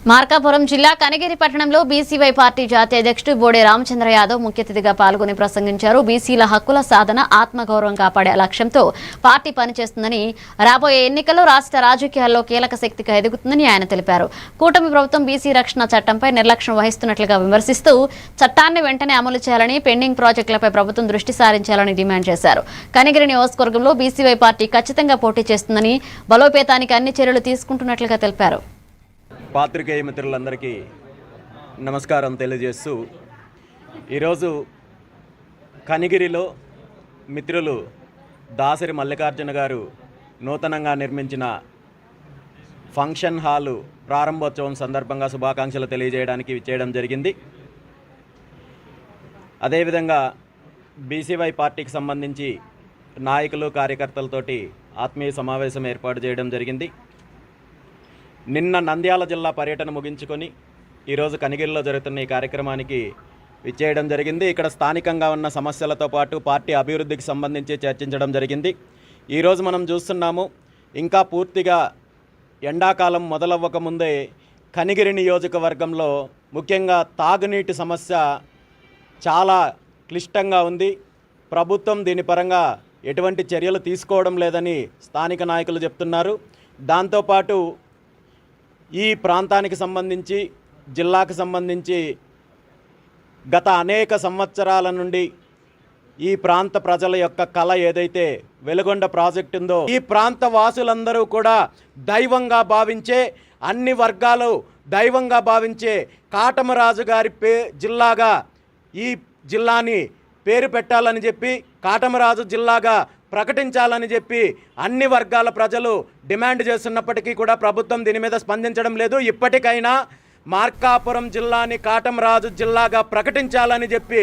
మార్కాపురం జిల్లా కనిగిరి పట్టణంలో BCY party జాతీయ అధ్యక్షుడు బోడే రామచంద్ర యాదవ్ ముఖ్య అతిథిగా పాల్గొని ప్రసంగించారు. బీసీల హక్కుల సాధన, ఆత్మగౌరవం కాపాడే లక్ష్యంతో పార్టీ పనిచేస్తుందని, రాబోయే ఎన్నికల్లో రాష్ట్ర రాజకీయాల్లో కీలక శక్తిగా ఎదుగుతుందని ఆయన తెలిపారు. కూటమి ప్రభుత్వం బీసీ రక్షణ చట్టంపై నిర్లక్ష్యం వహిస్తున్నట్లుగా విమర్శిస్తూ చట్టాన్ని వెంటనే అమలు చేయాలని, పెండింగ్ ప్రాజెక్టులపై ప్రభుత్వం దృష్టి సారించాలని డిమాండ్ చేశారు. కనిగిరి నియోజకవర్గంలో బీసీవై పార్టీ ఖచ్చితంగా పోటీ చేస్తుందని, బలోపేతానికి అన్ని చర్యలు తీసుకుంటున్నట్లుగా తెలిపారు. పాత్రికేయ మిత్రులందరికీ నమస్కారం తెలియజేస్తూ ఈరోజు కనిగిరిలో మిత్రులు దాసరి మల్లికార్జున గారు నూతనంగా నిర్మించిన ఫంక్షన్ హాలు ప్రారంభోత్సవం సందర్భంగా శుభాకాంక్షలు తెలియజేయడానికి చేయడం జరిగింది. అదేవిధంగా బీసీవై పార్టీకి సంబంధించి నాయకులు కార్యకర్తలతోటి ఆత్మీయ సమావేశం ఏర్పాటు చేయడం జరిగింది. నిన్న నంద్యాల జిల్లా పర్యటన ముగించుకొని ఈరోజు కనిగిరిలో జరుగుతున్న ఈ కార్యక్రమానికి విచ్చేయడం జరిగింది. ఇక్కడ స్థానికంగా ఉన్న సమస్యలతో పాటు పార్టీ అభివృద్ధికి సంబంధించి చర్చించడం జరిగింది. ఈరోజు మనం చూస్తున్నాము, ఇంకా పూర్తిగా ఎండాకాలం మొదలవ్వక ముందే కనిగిరి నియోజకవర్గంలో ముఖ్యంగా తాగునీటి సమస్య చాలా క్లిష్టంగా ఉంది. ప్రభుత్వం దీని పరంగా ఎటువంటి చర్యలు తీసుకోవడం లేదని స్థానిక నాయకులు చెప్తున్నారు. దాంతోపాటు ఈ ప్రాంతానికి సంబంధించి, జిల్లాకు సంబంధించి గత అనేక సంవత్సరాల నుండి ఈ ప్రాంత ప్రజల యొక్క కళ ఏదైతే వెలుగొండ ప్రాజెక్టు ఉందో, ఈ ప్రాంత వాసులందరూ కూడా దైవంగా భావించే, అన్ని వర్గాలు దైవంగా భావించే కాటమరాజు గారి జిల్లాగా ఈ జిల్లాని పేరు పెట్టాలని చెప్పి, కాటమరాజు జిల్లాగా ప్రకటించాలని చెప్పి అన్ని వర్గాల ప్రజలు డిమాండ్ చేస్తున్నప్పటికీ కూడా ప్రభుత్వం దీని మీద స్పందించడం లేదు. ఇప్పటికైనా మార్కాపురం జిల్లాని కాటమరాజు జిల్లాగా ప్రకటించాలని చెప్పి